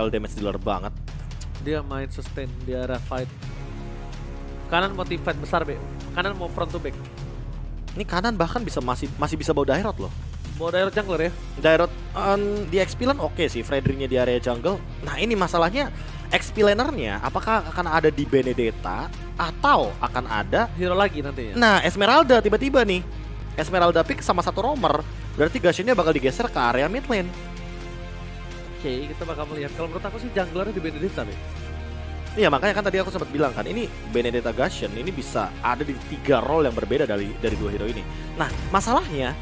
typical damage dealer banget. Dia main sustain di area fight. Kanan mau team fight besar, Be. Kanan mau front to back. Ini kanan bahkan masih bisa bawa Dairot loh. Bawa Dairot jungler ya. Dairot di XP lane oke sih, Fredrinnya di area jungle. Nah ini masalahnya XP lanernya apakah akan ada di Benedetta atau akan ada Hero lagi nantinya. Nah Esmeralda tiba-tiba nih. Esmeralda pick sama satu roamer. Berarti Gassionnya bakal digeser ke area mid lane. Oke, kita bakal melihat. Kalau menurut aku sih junglernya di Benedetta, Be. Iya makanya kan tadi aku sempat bilang kan ini Benedetta Gassion ini bisa ada di 3 role yang berbeda dari 2 hero ini. Nah masalahnya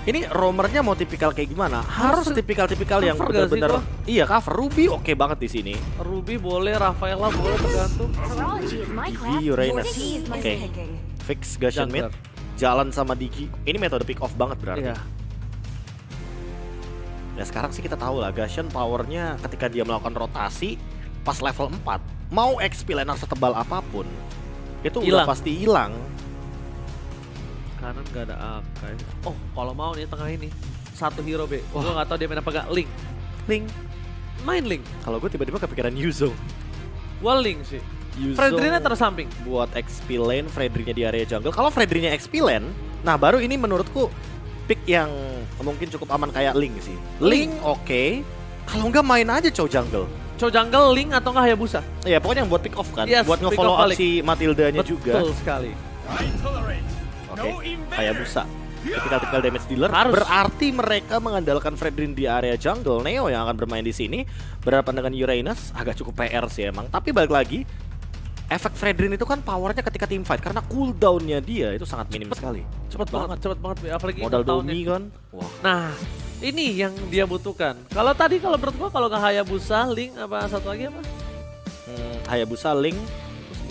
ini roamernya mau tipikal kayak gimana? Harus tipikal-tipikal yang benar-benar iya cover. Ruby oke banget di sini. Ruby boleh, Rafaela boleh, tergantung. Digi, Uranus. Oke. Fix Gassion mid. Jalan sama Digi. Ini metode pick off banget berarti. Iya. Ya sekarang sih kita tahu lah Gassion powernya ketika dia melakukan rotasi pas level 4 mau XP laner setebal apapun itu udah pasti hilang. Kanan gak ada Akai. Oh, kalau mau nih tengah ini satu hero, Be. Gue gak tahu dia main apa gak. Link. Main Link. Kalau gue tiba-tiba kepikiran Yuzo. Gue Link sih. Fredrinnya tersamping. Buat XP lane, Fredrinnya di area jungle. Kalau Fredrinnya XP lane, nah baru ini menurutku pick yang mungkin cukup aman kayak Link sih. Link oke. Kalau enggak main aja Chow jungle. Chow jungle, Link atau enggak Hayabusa? Iya pokoknya yang buat pick off kan. Yes, buat nge-follow up si Matildanya juga. Betul sekali. Oke, Hayabusa. Typical damage dealer. Berarti mereka mengandalkan Fredrin di area jungle. Neo yang akan bermain di sini. Berhadapan dengan Uranus agak cukup PR sih emang. Tapi balik lagi, efek Fredrin itu kan powernya ketika team fight karena cooldownnya dia itu sangat minim sekali. Cepet banget, apalagi modal Domi kan. Wah. Nah, ini yang dia butuhkan. Kalau tadi kalau menurut gua kalau nggak Hayabusa, Link apa satu lagi apa? Hayabusa, Link,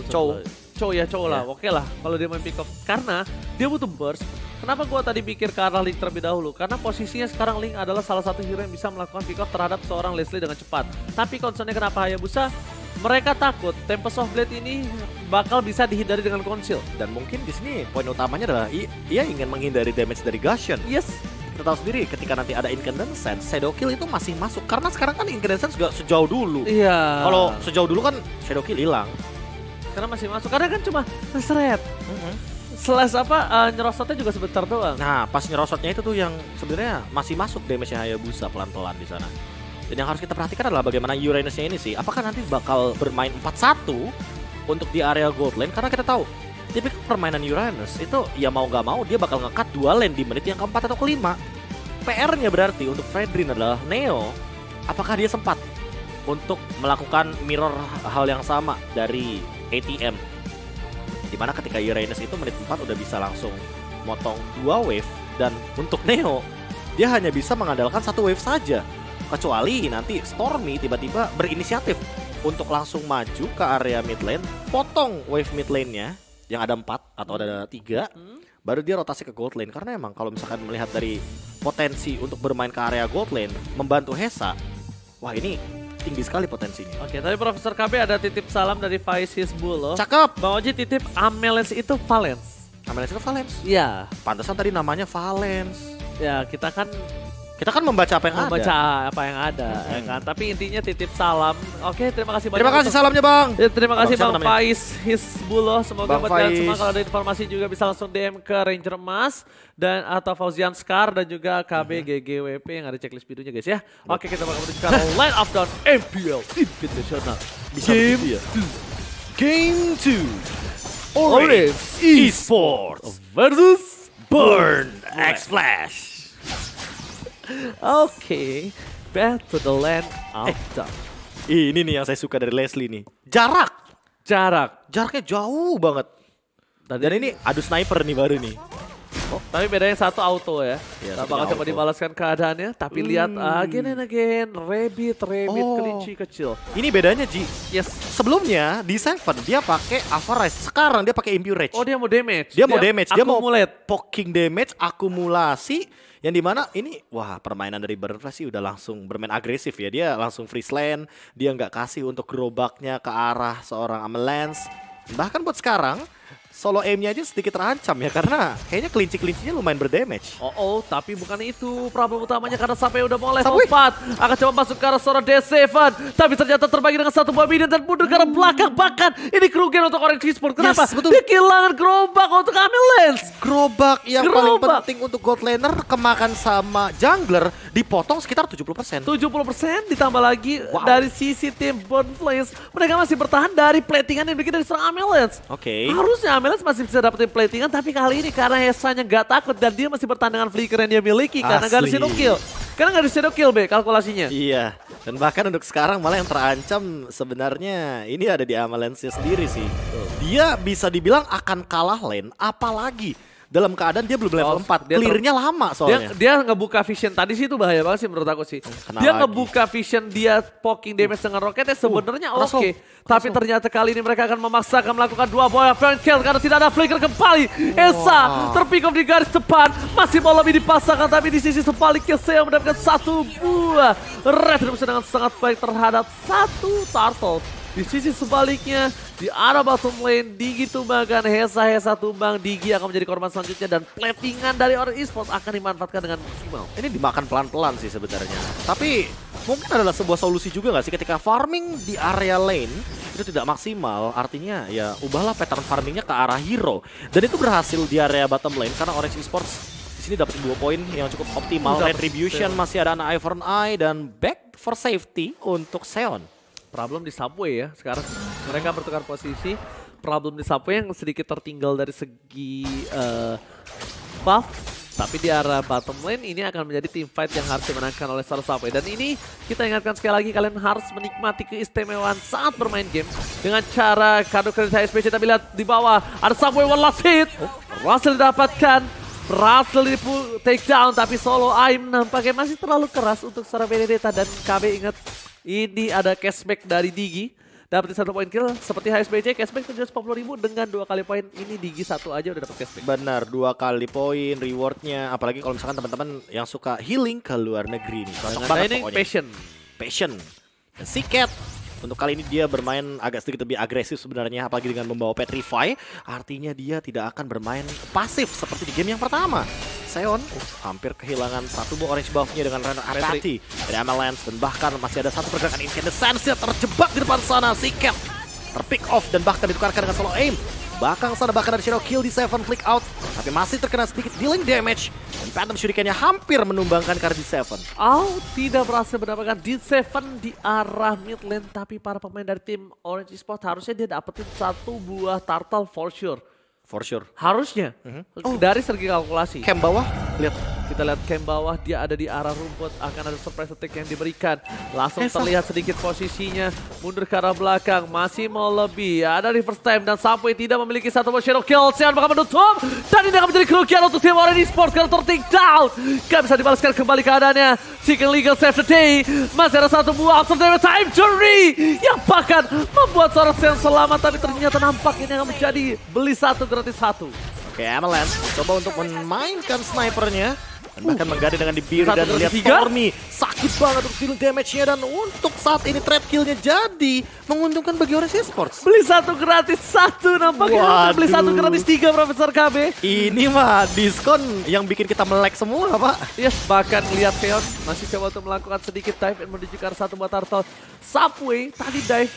Chow. Chow lah, oke lah kalau dia main pick off. Karena dia butuh burst. Kenapa gua tadi pikir ke arah Link terlebih dahulu? Karena posisinya sekarang Link adalah salah satu hero yang bisa melakukan pick off terhadap seorang Leslie dengan cepat. Tapi concernnya kenapa Hayabusa? Mereka takut Tempest of Blade ini bakal bisa dihindari dengan conceal. Dan mungkin di sini poin utamanya adalah ia ingin menghindari damage dari Gassion. Yes. Kita tahu sendiri ketika nanti ada Incandescence, Shadow Kill itu masih masuk. Karena sekarang kan Incandescence gak sejauh dulu. Iya. Kalau sejauh dulu kan Shadow Kill hilang. Karena masih masuk, karena kan cuma seret. Slash nyerosotnya juga sebentar doang. Nah pas nyerosotnya itu tuh yang sebenarnya masih masuk damage-nya Hayabusa pelan-pelan di sana. Dan yang harus kita perhatikan adalah bagaimana Uranus-nya ini sih. Apakah nanti bakal bermain 4-1 untuk di area gold lane? Karena kita tahu tipikal permainan Uranus itu ya mau gak mau dia bakal nge-cut 2 lane di menit yang keempat atau kelima. PR-nya berarti untuk Fredrin adalah Neo. Apakah dia sempat untuk melakukan mirror hal yang sama dari ATM? Dimana ketika Uranus itu menit 4 udah bisa langsung motong 2 wave. Dan untuk Neo dia hanya bisa mengandalkan 1 wave saja. Kecuali nanti Stormy tiba-tiba berinisiatif untuk langsung maju ke area mid lane, potong wave mid lane-nya yang ada 4 atau ada 3, baru dia rotasi ke gold lane. Karena emang kalau misalkan melihat dari potensi untuk bermain ke area gold lane, membantu Hesa, wah ini tinggi sekali potensinya. Oke, tadi Profesor KB ada titip salam dari Faiz Hizbullah. Cakep! Bang Oji titip Amelens itu Valence. Amelens itu Valence? Iya. Pantesan tadi namanya Valence. Ya, kita kan membaca apa yang ada, ya kan? Tapi intinya titip salam. Oke, terima kasih banyak. Terima kasih salamnya, Bang. Ya, terima kasih Bang Faiz Hizbullah. Semoga buat kalian semua kalau ada informasi juga bisa langsung DM ke Ranger Emas dan atau Fauzian Scar dan juga KB GGWP yang ada checklist videonya guys ya. Oke, kita bakal menuju ke line up down MPL Invitational Game 2 Orange Esports versus Burn X Flash. Oke, back to the land of dark. Ini nih yang saya suka dari Leslie nih. Jaraknya jauh banget. Dan ini adu sniper nih baru nih. Oh, tapi bedanya satu auto ya. Tak bakal coba dibalaskan keadaannya. Tapi lihat again and again, rabbit kelinci kecil. Ini bedanya Ji. Yes. Sebelumnya di Seven dia pakai Avarice. Sekarang dia pakai Impure Rage. Oh dia mau damage. Dia mau damage. Dia mau accumulate. poking damage, akumulasi. Yang dimana ini, wah permainan dari Burn Flash sih udah langsung bermain agresif ya. Dia langsung freeze lane, dia nggak kasih untuk gerobaknya ke arah seorang Amelens. Bahkan buat sekarang, solo aimnya aja sedikit terancam ya, karena kayaknya kelinci-kelincinya lumayan berdamage. Tapi bukan itu problem utamanya karena sampai udah mau level Subway. 4. Akan coba masuk ke arah seorang D7. Tapi ternyata terbagi dengan satu buah minion dan mundur ke arah belakang. Bahkan ini kerugian untuk Orange Esports. Kenapa? Yes, betul. Dia kehilangan gerobak untuk Ambulance. Gerobak yang paling Gerobak. penting untuk gold laner kemakan sama jungler dipotong sekitar 70%. 70% ditambah lagi Wow. dari sisi tim Burn Flames. Mereka masih bertahan dari platingan yang dibikin dari seorang Ambulance. Oke. Harusnya Ambulance masih bisa dapetin platingan, tapi kali ini karena Hesanya nggak takut dan dia masih bertahan dengan flicker yang dia miliki karena nggak ada Asli. shadow kill. Karena nggak ada shadow kill, Be, kalkulasinya. Iya, dan bahkan untuk sekarang malah yang terancam sebenarnya ini ada di Avalanche sendiri sih. Dia bisa dibilang akan kalah lane, apalagi dalam keadaan dia belum level 4. dia Clearnya lama soalnya. Dia ngebuka vision tadi sih itu bahaya banget sih menurut aku sih. Kena Dia lagi. ngebuka vision dia poking damage dengan roketnya sebenarnya Rasul, oke. Tapi ternyata kali ini mereka akan memaksakan melakukan 2 buah flank kill karena tidak ada flicker kembali. Esa terpick off di garis depan. Masih mau lebih dipasangkan tapi di sisi sebaliknya saya mendapatkan 1 buah red dengan sangat baik terhadap 1 turtle. Di sisi sebaliknya, di arah bottom lane, Digi tumbangkan, Hesa tumbang, Digi akan menjadi korban selanjutnya dan platingan dari Orange Esports akan dimanfaatkan dengan maksimal. Ini dimakan pelan-pelan sih sebenarnya. Tapi mungkin adalah sebuah solusi juga nggak sih ketika farming di area lane itu tidak maksimal, artinya ya ubahlah pattern farmingnya ke arah hero. Dan itu berhasil di area bottom lane karena Orange Esports di sini dapat 2 poin yang cukup optimal. Retribution masih ada anak Iron Eye dan back for safety untuk Seon. Problem di Subway ya sekarang. Mereka bertukar posisi. Problem di Subway yang sedikit tertinggal dari segi buff. Tapi di arah bottom lane ini akan menjadi team fight yang harus dimenangkan oleh seorang Subway. Dan ini kita ingatkan sekali lagi kalian harus menikmati keistimewaan saat bermain game. Dengan cara kado kredit HSBC. Tapi lihat di bawah ada Subway one last hit. Berhasil didapatkan. Berhasil di take down. Tapi solo Aim nampaknya masih terlalu keras untuk seorang Benedetta. Dan KB ingat ini ada cashback dari Digi. Dapetin 1 poin kill seperti HSBC, cashback 740.000 dengan 2 kali poin. Ini Digi 1 aja udah dapet cashback. Benar, 2 kali poin rewardnya. Apalagi kalau misalkan teman-teman yang suka healing ke luar negeri nih. Cocok Dengan banget Dining pokoknya. Passion. Dan si Cat untuk kali ini dia bermain agak sedikit lebih agresif sebenarnya, apalagi dengan membawa Petrify. Artinya dia tidak akan bermain pasif seperti di game yang pertama. Seon hampir kehilangan 1 buah orange buff-nya dengan Renner Atati dari Avalanche. Dan bahkan masih ada 1 pergerakan Incandescence yang terjebak di depan sana. Si Cat terpick off dan bahkan ditukarkan dengan solo aim. Bahkan sana bahkan ada shadow kill di 7 flick out. Tapi masih terkena sedikit dealing damage. Dan Phantom Shuriken-nya hampir menumbangkan karena di 7. Tidak berhasil mendapatkan D7 di arah mid lane. Tapi para pemain dari tim Orange Esports harusnya dia dapetin 1 buah turtle for sure. For sure. Harusnya. Dari segi kalkulasi. Camp bawah, lihat. Kita lihat camp bawah, dia ada di arah rumput. Akan ada surprise attack yang diberikan. Langsung Esa. terlihat sedikit posisinya. Mundur ke arah belakang. Masih mau lebih. Ada reverse time dan sampai tidak memiliki 1 buah shadow kill. Sean bakal menutup. Dan ini akan menjadi kerugian untuk tim Orange Esports. Karena ter-take down. Gak bisa dibalaskan kembali keadaannya. Chicken Legal save the day. Masih ada 1 buah absurd damage time jury. Yang bahkan membuat seorang Sean selamat. Tapi ternyata nampak ini akan menjadi beli 1 gratis 1. Oke, Avalanche coba untuk memainkan snipernya. Dan bahkan menggali dengan dibiru dan 1 lihat versus 3. Stormy. Sakit banget untuk dealing damage-nya. Dan untuk saat ini trade kill-nya jadi menguntungkan bagi Orange Esports. Beli 1 gratis 1 nampaknya. Waduh. Beli 1 gratis 3 Profesor KB. Ini mah diskon yang bikin kita melek semua, Pak. Yes, bahkan lihat Theon masih coba untuk melakukan sedikit dive and menuju ke arah 1 buah turtle. Subway tadi dive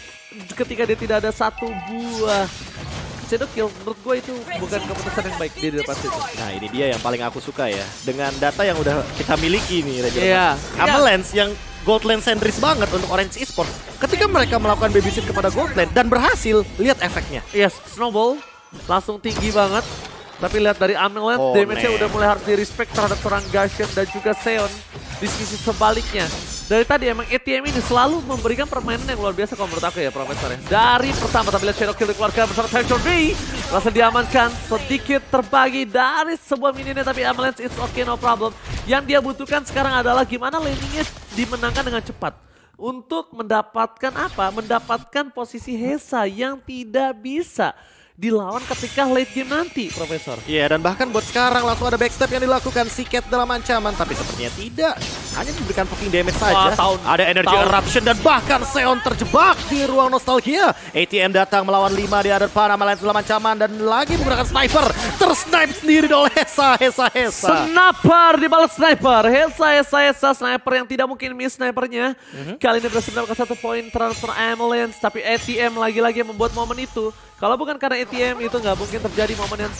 ketika dia tidak ada 1 buah shadow kill. Menurut gue itu bukan keputusan yang baik dia di depan situ. Nah, ini dia yang paling aku suka ya. Dengan data yang udah kita miliki nih, Ranger. Iya. Avalanche yang gold lane sentris banget untuk Orange Esports. Ketika mereka melakukan babysit kepada gold lane dan berhasil, lihat efeknya. Yes, snowball langsung tinggi banget. Tapi lihat dari Ameland, damage-nya udah mulai harus di-respect terhadap seorang Gashen dan juga Seon. Di sisi sebaliknya. Dari tadi emang ATM ini selalu memberikan permainan yang luar biasa kalau menurut aku ya, Profesor ya. Dari pertama tapi lihat shadow kill dikeluarkan bersama Temptor D. Langsung diamankan, sedikit terbagi dari sebuah minionnya tapi Avalanche it's okay no problem. Yang dia butuhkan sekarang adalah gimana landingnya dimenangkan dengan cepat. Untuk mendapatkan apa? Mendapatkan posisi Hesa yang tidak bisa dilawan ketika late game nanti, Profesor. Iya, dan bahkan buat sekarang langsung ada backstep yang dilakukan Siket dalam ancaman, tapi sepertinya tidak. Hanya memberikan poking damage saja. Ada energy eruption dan bahkan Seon terjebak di ruang nostalgia. ATM datang melawan 5 di other pan, Amalands dalam ancaman dan lagi menggunakan sniper. Tersnipe sendiri oleh Hesa. Sniper dibalas sniper. Hesa sniper yang tidak mungkin miss snipernya. Kali ini berhasil mendapatkan 1 poin transfer Amalands, tapi ATM lagi-lagi membuat momen itu. Kalau bukan karena ATM itu nggak mungkin terjadi momen yang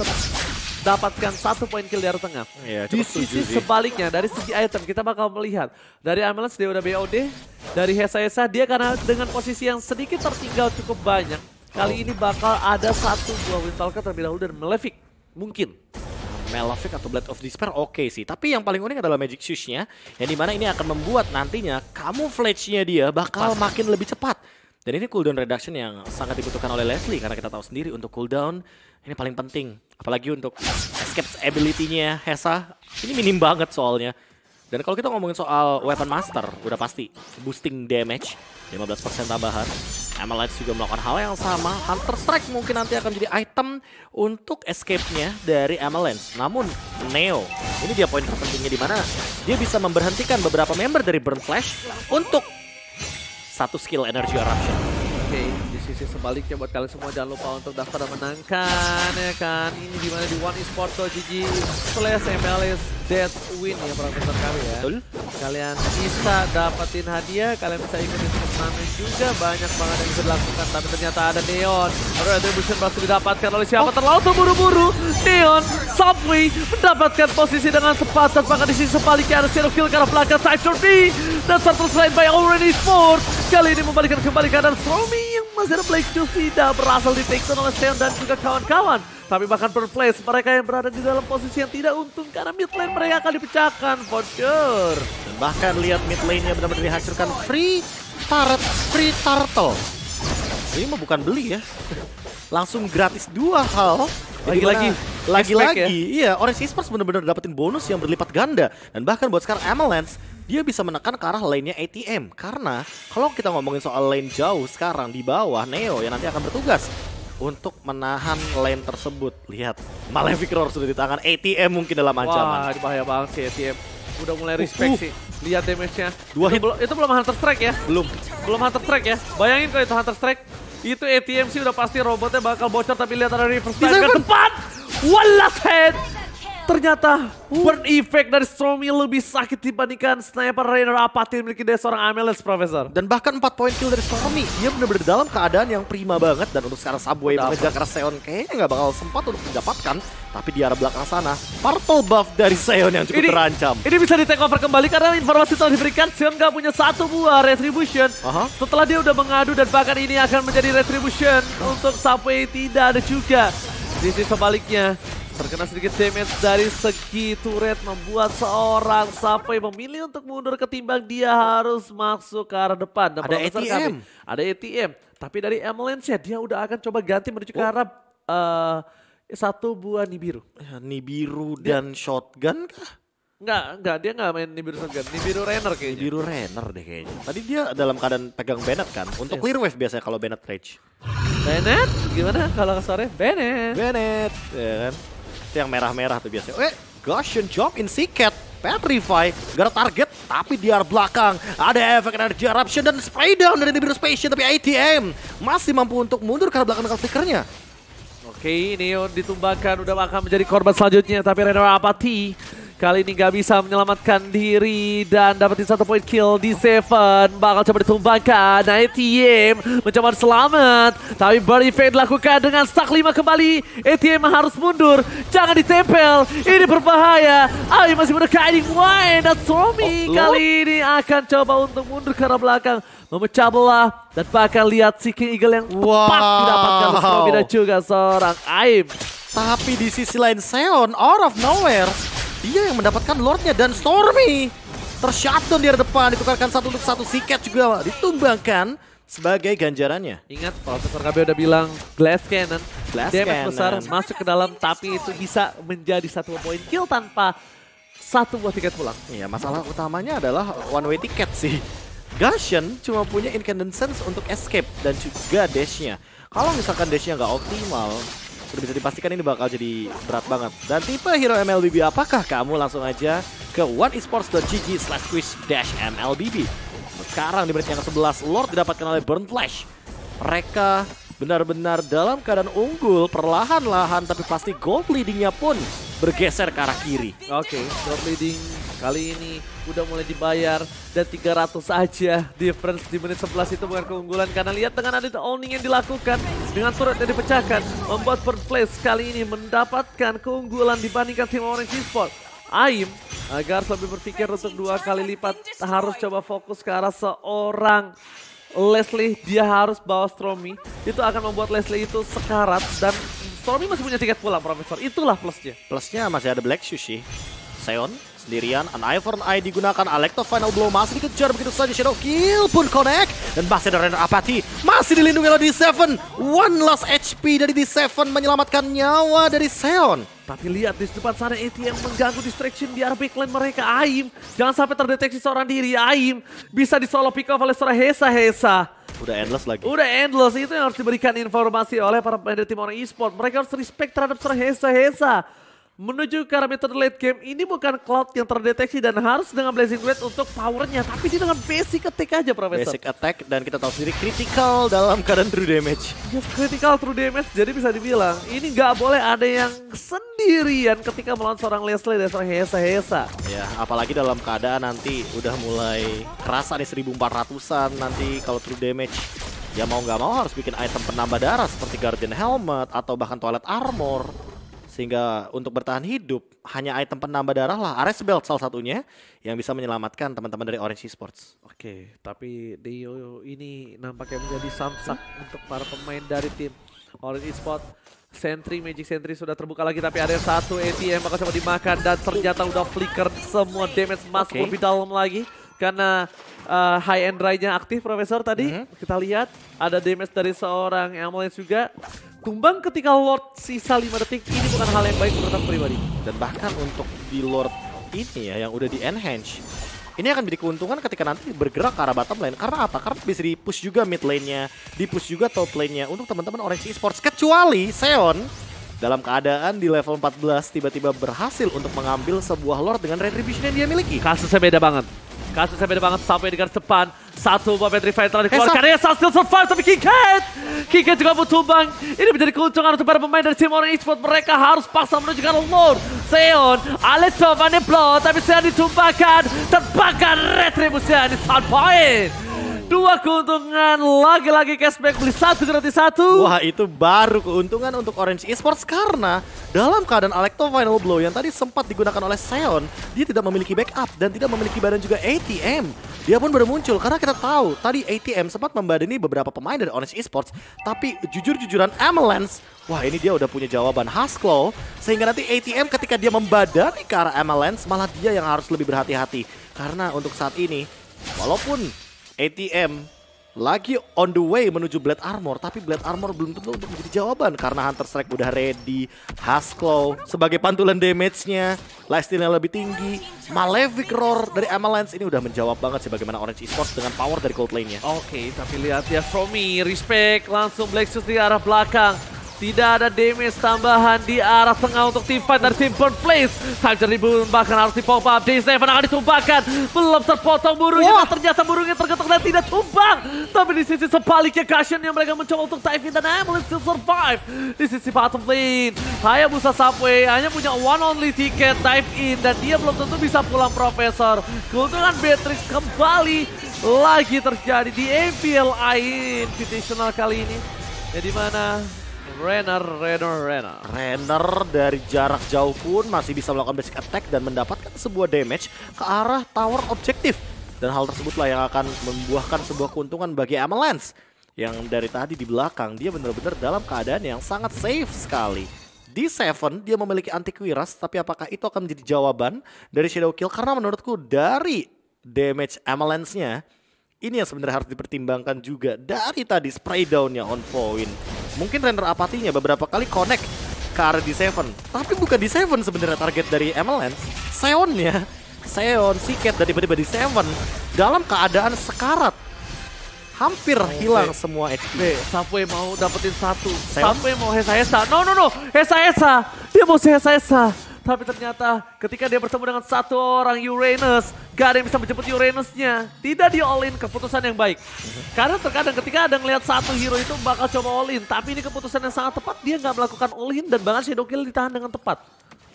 dapatkan 1 poin kill di area tengah. Ya, di sisi sebaliknya dari segi item kita bakal melihat dari Amalands dia udah BOD, dari Hesa dia karena dengan posisi yang sedikit tertinggal cukup banyak. Kali ini bakal ada 1 buah Windtalker terlebih dahulu dan Malefic mungkin. Malefic atau Blade of Despair oke sih, tapi yang paling unik adalah Magic Shoes-nya, yang dimana ini akan membuat nantinya camouflage-nya dia bakal makin lebih cepat. Dan ini cooldown reduction yang sangat dibutuhkan oleh Leslie, karena kita tahu sendiri untuk cooldown ini paling penting. Apalagi untuk escape ability-nya Hesa, ini minim banget soalnya. Dan kalau kita ngomongin soal Weapon Master, udah pasti boosting damage, 15% tambahan. Amalands juga melakukan hal yang sama. Hunter Strike mungkin nanti akan jadi item untuk escape-nya dari Amalands. Namun Neo, ini dia poin terpentingnya di mana dia bisa memberhentikan beberapa member dari Burn Flash untuk 1 skill energy eruption. Oke, di sisi sebaliknya buat kalian semua jangan lupa untuk daftar dan menangkan ya kan. Ini dimana di One Esports GG /MLS Death Win ya Profesor kami ya. Betul. Kalian bisa dapetin hadiah, kalian bisa ikutin turnamen juga, banyak banget yang bisa dilakukan. Tapi ternyata ada Neon, Retribution berhasil didapatkan oleh siapa? Terlalu terburu-buru. Neon, Subway mendapatkan posisi dengan tepat. Dan bahkan di sisi sebaliknya ada Zero Kill ke arah belakang Cypher B. Dan satu selain by Already Sport. Kali ini membalikan kembali keadaan Stormy yang masih ada Black Juice tidak berhasil di take down oleh Seon dan juga kawan-kawan. Tapi bahkan per place mereka yang berada di dalam posisi yang tidak untung karena mid lane mereka akan dipecahkan for sure. Dan bahkan lihat mid lane-nya benar-benar dihancurkan. Free turtle. Ini mah bukan beli ya. Langsung gratis 2 hal. Lagi-lagi, iya, Orange Esports benar-benar dapetin bonus yang berlipat ganda. Dan bahkan buat sekarang Amalands, dia bisa menekan ke arah lane-nya ATM. Karena kalau kita ngomongin soal lane jauh sekarang di bawah, Neo yang nanti akan bertugas untuk menahan lane tersebut. Lihat, Malefic Roar sudah di tangan ATM mungkin dalam ancaman. Wah, ini bahaya banget sih ATM. Udah mulai respect sih. Lihat damage-nya. 2 hit. Itu belum Hunter Strike ya? Belum Hunter Strike ya? Bayangin kalau itu Hunter Strike, itu ATM sih udah pasti robotnya bakal bocor, tapi lihat ada reverse time ke depan. One last head. Ternyata burn effect dari Stormy lebih sakit dibandingkan sniper Rainer Apathy miliki dari seorang Amalands, Profesor. Dan bahkan 4 poin kill dari Stormy. Dia benar-benar dalam keadaan yang prima banget. Dan untuk sekarang Subway mengejar ke Seon kayaknya nggak bakal sempat untuk mendapatkan. Tapi di arah belakang sana, purple buff dari Seon yang cukup terancam. Ini bisa di take over kembali karena informasi telah diberikan. Seon nggak punya 1 buah Retribution. Setelah dia udah mengadu dan bahkan ini akan menjadi Retribution. Untuk Subway tidak ada juga. Di sisi sebaliknya, terkena sedikit damage dari segi turret membuat seorang Subway memilih untuk mundur ketimbang dia harus masuk ke arah depan. Dan ada ATM. Ada ATM. Tapi dari Amalands ya dia udah akan coba ganti menuju ke arah 1 buah Nibiru. Nibiru dan shotgun kah? Enggak, dia enggak main Nibiru shotgun. Nibiru Rainer kayaknya. Nibiru Rainer deh kayaknya. Tadi dia dalam keadaan pegang Bennett kan. Untuk clear wave biasanya kalau Bennett rage. Bennett? Gimana kalau ke sore? Bennett, ya kan? Itu yang merah-merah tuh biasanya. Gaussian jump in Siket. Petrify, gak ada target, tapi di arah belakang ada efek energy eruption dan spray down dari Nibiru Spation. Tapi ATM masih mampu untuk mundur ke arah belakang dengan flickernya. Oke, Neon ditumbangkan, udah akan menjadi korban selanjutnya. Tapi Rainer Apathy kali ini gak bisa menyelamatkan diri dan dapetin 1 poin kill di Seven. Bakal coba ditumbangkan. Nah, ATM mencoba selamat. Tapi burn effect dilakukan dengan stack 5 kembali. ATM harus mundur. Jangan ditempel. Ini berbahaya. Ayo masih ada Guiding Wine. Dan Stormy kali ini akan coba untuk mundur ke arah belakang. Memecah belah. Dan bahkan lihat si King Eagle yang tepat didapatkan Stormy dan juga seorang Aim. Tapi di sisi lain Seon out of nowhere, dia yang mendapatkan Lordnya dan Stormy tershutdown di depan, ditukarkan 1 untuk 1. Siket juga ditumbangkan sebagai ganjarannya. Ingat, Profesor KB udah bilang Glass Cannon, damage besar masuk ke dalam, tapi itu bisa menjadi 1 poin kill tanpa 1 buah tiket pulang. Iya, masalah utamanya adalah one way ticket sih. Gaussian cuma punya incandescence untuk escape dan juga dash-nya. Kalau misalkan dash-nya nggak optimal, sudah bisa dipastikan ini bakal jadi berat banget. Dan tipe hero MLBB apakah? Kamu langsung aja ke oneesports.gg/quiz-mlbb. Sekarang di menit yang ke-11, Lord didapatkan oleh Burn Flash. Mereka benar-benar dalam keadaan unggul perlahan-lahan, tapi pasti gold leadingnya pun bergeser ke arah kiri. Oke, gold leading kali ini udah mulai dibayar dan 300 aja difference di menit 11 itu bukan keunggulan karena lihat dengan ada owning yang dilakukan dengan turret yang dipecahkan membuat Burn Flash kali ini mendapatkan keunggulan dibandingkan tim Orange Esports. Aim agar lebih berpikir untuk 2 kali lipat harus coba fokus ke arah seorang Leslie, dia harus bawa Stormy. Itu akan membuat Leslie itu sekarat dan Stormy masih punya tiket pulang, Profesor. Itulah plusnya. Plusnya masih ada Black Sushi. Seon sendirian, an eye for an eye digunakan, Alecto Final Blow masih dikejar begitu saja, Shadow Kill pun connect. Dan masih ada Renner Apathy, masih dilindungi oleh D7. One last HP dari D7 menyelamatkan nyawa dari Seon. Tapi lihat di depan sana ATM mengganggu distraction di arah backline mereka. Aim, jangan sampai terdeteksi seorang diri. Aim bisa di solo pick off oleh seorang Hesa. Udah endless lagi. Udah endless, itu yang harus diberikan informasi oleh para pemain tim Orange Esports. Mereka harus respect terhadap seorang Hesa. Menuju ke arah metode late game, ini bukan Cloud yang terdeteksi dan harus dengan Blazing Blade untuk powernya. Tapi dia dengan basic attack aja, Profesor. Basic attack dan kita tahu sendiri critical dalam keadaan true damage. Yes, critical true damage, jadi bisa dibilang ini nggak boleh ada yang sendirian ketika melawan seorang Leslie dan seorang Hesa. Ya, apalagi dalam keadaan nanti udah mulai kerasa nih 1400-an nanti kalau true damage. Ya mau nggak mau harus bikin item penambah darah seperti Guardian Helmet atau bahkan Toilet Armor. Sehingga untuk bertahan hidup hanya item penambah darah lah, Ares Belt salah satunya yang bisa menyelamatkan teman-teman dari Orange Esports. Oke, tapi Dio ini nampaknya menjadi samsak untuk para pemain dari tim Orange Esports. Magic Sentry sudah terbuka lagi tapi ada satu ATM bakal coba dimakan dan ternyata udah flicker semua damage masuk lebih dalam lagi. Karena high end ride-nya aktif, Profesor tadi. Kita lihat ada damage dari seorang Ambulance juga. Tumbang ketika Lord sisa 5 detik, ini bukan hal yang baik menurut aku pribadi. Dan bahkan untuk di Lord ini ya yang udah di enhance, ini akan jadi keuntungan ketika nanti bergerak ke arah bottom lane. Karena apa? Karena bisa di-push juga mid lane-nya, di-push juga top lane-nya untuk teman-teman Orange Esports. Kecuali Seon dalam keadaan di level 14 tiba-tiba berhasil untuk mengambil sebuah Lord dengan retribution yang dia miliki. Kasusnya beda banget. Sampai di garis depan. Satu buah Battery Fighter dikeluarkan. Esa still survive tapi Kiket juga butuh tumbang. Ini menjadi keuntungan untuk para pemain dari tim Orange Esports. Mereka harus paksa menuju ke Lord. Seon, Alecto, Vaneblo, tapi Seon ditumbangkan. Terbakar retribusinya di sound point. 2 keuntungan, lagi-lagi cashback beli 1 gratis 1. Wah, itu baru keuntungan untuk Orange Esports karena dalam keadaan Alecto Final Blow yang tadi sempat digunakan oleh Seon, dia tidak memiliki backup dan tidak memiliki badan juga ATM. Dia pun baru muncul karena kita tahu tadi ATM sempat membadani beberapa pemain dari Orange Esports, tapi jujur-jujuran Amalance, wah ini dia udah punya jawaban Hasclaw, sehingga nanti ATM ketika dia membadani ke arah Amalance, malah dia yang harus lebih berhati-hati. Karena untuk saat ini, walaupun ATM lagi on the way menuju Blade Armor, tapi Blade Armor belum tentu untuk menjadi jawaban karena Hunter Strike udah ready, Hasclaw sebagai pantulan damage-nya, lifesteal-nya lebih tinggi, Malefic Roar dari Amalance ini udah menjawab banget sih bagaimana Orange Esports dengan power dari cold lane-nya. Oke, tapi lihat ya Stormy, respect langsung Black Shoes di arah belakang. Tidak ada damage tambahan di arah tengah untuk tim fight dari tim Burn Flash. Time ribu bahkan harus di pop up. D7 akan ditumbangkan. Belum terpotong burungnya. Ternyata burungnya tergetok dan tidak tumbang. Tapi di sisi sebaliknya Cushion yang mereka mencoba untuk dive in dan Ambulance still survive. Di sisi bottom lane, Hayabusa Subway hanya punya one only ticket dive in dan dia belum tentu bisa pulang, Profesor. Keuntungan Beatrix kembali lagi terjadi di MPLI Invitational kali ini. Ya dimana Renner dari jarak jauh pun masih bisa melakukan basic attack dan mendapatkan sebuah damage ke arah tower objektif. Dan hal tersebutlah yang akan membuahkan sebuah keuntungan bagi Amalance. Yang dari tadi di belakang dia benar-benar dalam keadaan yang sangat safe sekali. Di 7 dia memiliki anti-Quiras, tapi apakah itu akan menjadi jawaban dari Shadow Kill? Karena menurutku dari damage Amalance-nya, ini yang sebenarnya harus dipertimbangkan juga. Dari tadi spray down-nya on point. Mungkin render apatinya beberapa kali connect ke arah D7. Tapi bukan D7 sebenarnya target dari Amalance. Seon, Siket dan tiba-tiba D7 dalam keadaan sekarat. hampir hilang semua HP. Subway mau dapetin satu. Subway mau Hesa-Hesa. No. Hesa-Hesa. Dia mau Hesa-Hesa. Tapi ternyata ketika dia bertemu dengan satu orang Uranus, gak ada yang bisa menjemput Uranusnya. Tidak di all-in, keputusan yang baik. Karena terkadang ketika ada ngelihat satu hero itu bakal coba all-in. Tapi ini keputusan yang sangat tepat, dia gak melakukan all-in dan bahkan Shadow Kill ditahan dengan tepat.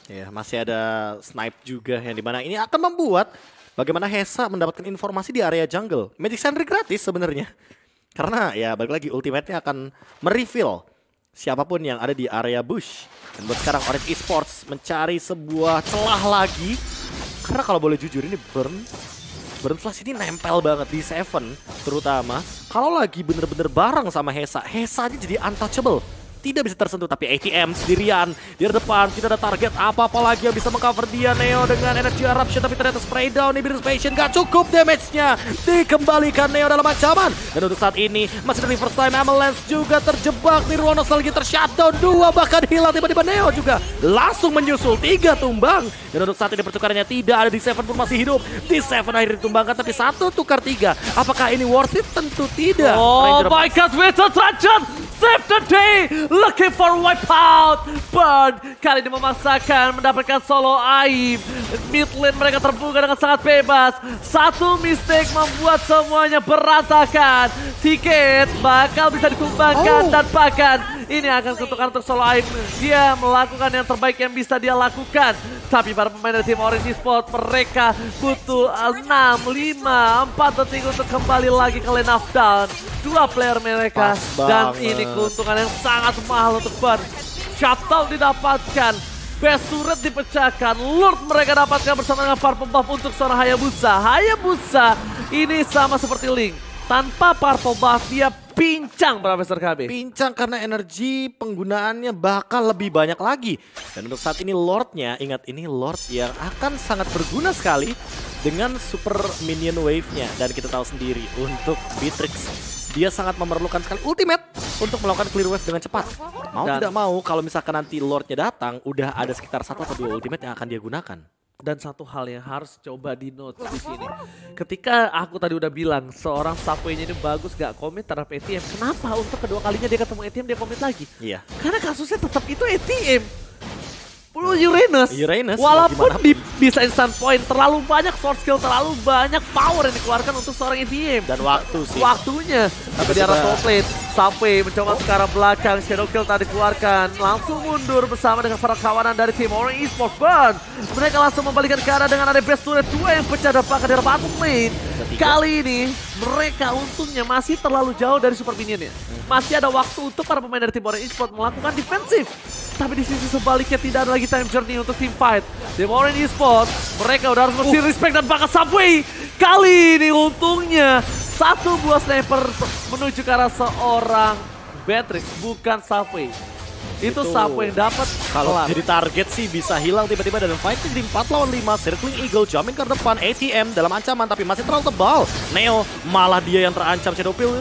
Ya, masih ada snipe juga yang dimana ini akan membuat bagaimana Hesa mendapatkan informasi di area jungle. Magic Sentry gratis sebenarnya. Karena ya balik lagi ultimate-nya akan mereveal siapapun yang ada di area bush. Dan buat sekarang Orange Esports mencari sebuah celah lagi. Karena kalau boleh jujur ini Burn Flash ini nempel banget di Seven. Terutama kalau lagi bener-bener bareng sama Hesa. Hesa aja jadi untouchable. Tidak bisa tersentuh, tapi ATM sendirian di depan. Tidak ada target apa-apa lagi yang bisa mengcover dia. Neo dengan energy eruption, tapi ternyata spray down nih Beerus Passion. Gak cukup damage-nya. Dikembalikan Neo dalam ancaman. Dan untuk saat ini masih dari first time Avalanche juga terjebak. Nirwanos lagi tershutdown. 2 bahkan hilang. Tiba-tiba Neo juga langsung menyusul 3 tumbang. Dan untuk saat ini pertukarannya tidak ada. Di Seven pun masih hidup. Di Seven akhirnya ditumbangkan, tapi 1 tukar 3. Apakah ini worth it? Tentu tidak. Oh my god, Winter Trajan! Save the day! Looking for wipeout! Burn kali ini memaksakan mendapatkan solo Aim. Mid lane mereka terbuka dengan sangat bebas. Satu mistake membuat semuanya berantakan. Tiket bakal bisa ditumbangkan dan bahkan ini akan kutukan untuk solo Aim. Dia melakukan yang terbaik yang bisa dia lakukan. Tapi para pemain dari tim Orange Esports mereka butuh 6, 5, 4 detik untuk kembali lagi ke lane of down. 2 player mereka dan ini keuntungan yang sangat mahal untuk Burn. Shutdown didapatkan, best turret dipecahkan, Lord mereka dapatkan bersama dengan Purple Buff untuk seorang Hayabusa. Hayabusa ini sama seperti Link, tanpa Purple Buff dia pincang Profesor KB. Pincang karena energi penggunaannya bakal lebih banyak lagi. Dan untuk saat ini Lordnya, ingat ini Lord yang akan sangat berguna sekali dengan super minion wave-nya. Dan kita tahu sendiri untuk Beatrix, dia sangat memerlukan sekali ultimate untuk melakukan clear wave dengan cepat. Mau tidak mau kalau misalkan nanti Lordnya datang, udah ada sekitar 1 atau 2 ultimate yang akan dia gunakan. Dan satu hal yang harus coba di notes di sini, ketika aku tadi udah bilang seorang Subway-nya ini bagus gak komit terhadap ATM, kenapa untuk kedua kalinya dia ketemu ATM dia komit lagi? Iya. Karena kasusnya tetap itu ATM. Uranus, walaupun bisa instant point, terlalu banyak sword skill, terlalu banyak power yang dikeluarkan untuk seorang ATM. Dan waktu sih. Waktunya. Tapi di arah top lane, Subway mencoba ke arah belakang, Shadow Kill tadi dikeluarkan. Langsung mundur bersama dengan para kawanan dari tim Orange Esports. Burn. Mereka langsung membalikan ke arah dengan ada best turret 2 yang pecah dan bahkan di arah bottom lane. Kali ini mereka untungnya masih terlalu jauh dari super minionnya. Masih ada waktu untuk para pemain dari tim Orange Esports melakukan defensif. Tapi di sisi sebaliknya tidak ada lagi time journey untuk team fight. Tim Orange Esports mereka udah harus mesti respect dan bakal Subway. Kali ini untungnya 1 buah sniper menuju ke arah seorang Beatrix, bukan Subway. Itu Subway yang dapat. Kalau jadi target sih bisa hilang tiba-tiba dalam fight jadi 4 lawan 5. Circling Eagle jamin ke depan, ATM dalam ancaman tapi masih terlalu tebal. Neo malah dia yang terancam Shadow Kill.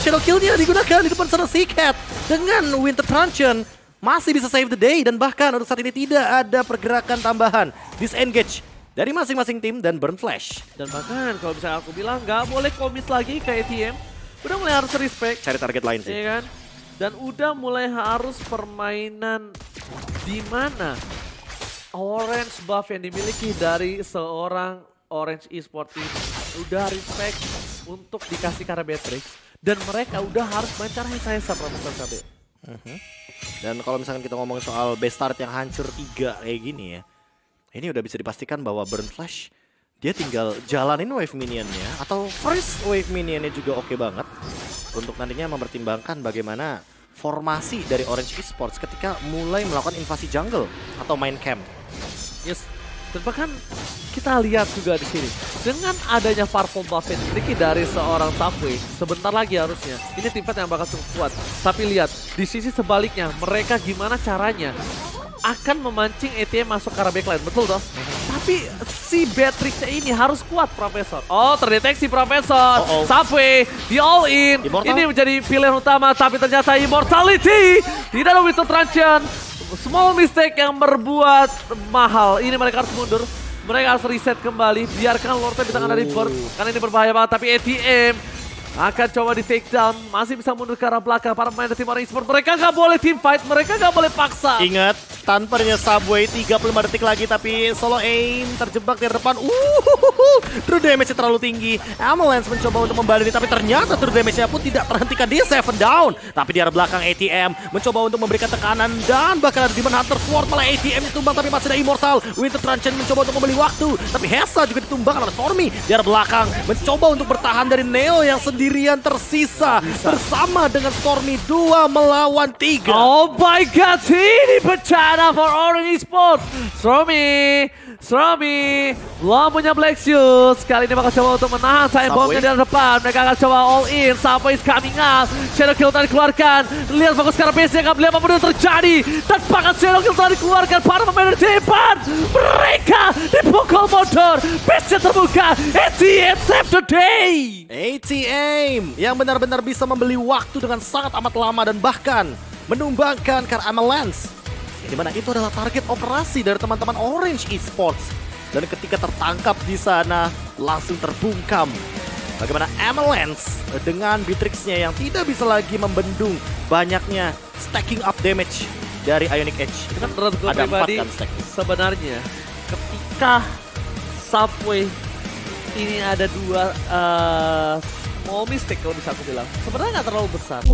Shadow Kill-nya digunakan di depan sana Seacat dengan Winter Truncheon. Masih bisa save the day dan bahkan untuk saat ini tidak ada pergerakan tambahan. Disengage dari masing-masing tim dan Burn Flash. Dan bahkan kalau bisa aku bilang nggak boleh komit lagi ke ATM. Udah mulai harus respect. Cari target lain sih. Iya kan? Dan udah mulai harus permainan di mana orange buff yang dimiliki dari seorang Orange Esports ini udah respect untuk dikasih ke arah Beatrix. Dan mereka udah harus main cara Hesa-Hesa Profesor KB. Dan kalau misalkan kita ngomongin soal best start yang hancur 3 kayak gini ya, ini udah bisa dipastikan bahwa Burn Flash dia tinggal jalanin wave minionnya atau first wave minionnya juga oke banget untuk nantinya mempertimbangkan bagaimana formasi dari Orange Esports ketika mulai melakukan invasi jungle atau main camp. Yes. Dan bahkan kita lihat juga di sini dengan adanya Purple Buff yang dimiliki dari seorang Subway, sebentar lagi harusnya ini tim fight yang bakal cukup kuat. Tapi lihat di sisi sebaliknya mereka gimana caranya akan memancing ATM masuk ke arah backline, betul toh? Tapi si Beatrix ini harus kuat Profesor. Oh terdeteksi Profesor. Subway di all in. Ini menjadi pilihan utama tapi ternyata Immortality. Tidak ada Winter Truncheon. Small mistake yang berbuat mahal. Ini mereka harus mundur. Mereka harus reset kembali. Biarkan Lordnya di tangan dari Burn. Karena ini berbahaya banget. Tapi ATM akan coba di take down, masih bisa mundur ke arah belakang para pemain dari tim Orange Esports. Mereka nggak boleh team fight, mereka nggak boleh paksa. Ingat, tanpernya Subway 35 detik lagi tapi solo aim terjebak di depan. True damage-nya terlalu tinggi. Avalanche mencoba untuk membadani tapi ternyata true damage-nya pun tidak terhentikan di 7 down. Tapi di arah belakang ATM mencoba untuk memberikan tekanan dan bahkan ada Demon Hunter Sword, malah ATM ditumbang tapi masih ada Immortal. Winter Transcend mencoba untuk membeli waktu tapi Hesa juga ditumbang oleh Stormy. Di arah belakang mencoba untuk bertahan dari Neo yang sendirian tersisa bersama dengan Stormy 2 melawan 3. Oh my god, ini bencana for Orange Esports. Stormy belum punya Black Shoes. Kali ini bakal coba untuk menahan saya bomnya di depan. Mereka akan coba all in. Subway is coming up. Shadow Kill tadi dikeluarkan. Lihat fokus ke arah base-nya, nggak melihat apa yang terjadi. Tanpa Shadow Kill tadi dikeluarkan. Para pemain dari depan, mereka dipukul mundur. Base-nya terbuka. ATM save the day. ATM yang benar-benar bisa membeli waktu dengan sangat amat lama dan bahkan menumbangkan Avalanche. Di mana itu adalah target operasi dari teman-teman Orange Esports. Dan ketika tertangkap di sana, langsung terbungkam. Bagaimana Avalanche dengan Beatrix-nya yang tidak bisa lagi membendung banyaknya stacking up damage dari Ionic Edge. Itu kan menurut gue ada pribadi, 4 kan stack. sebenarnya ketika Subway ini ada 2 small mistake kalau bisa aku bilang. Sebenarnya nggak terlalu besar.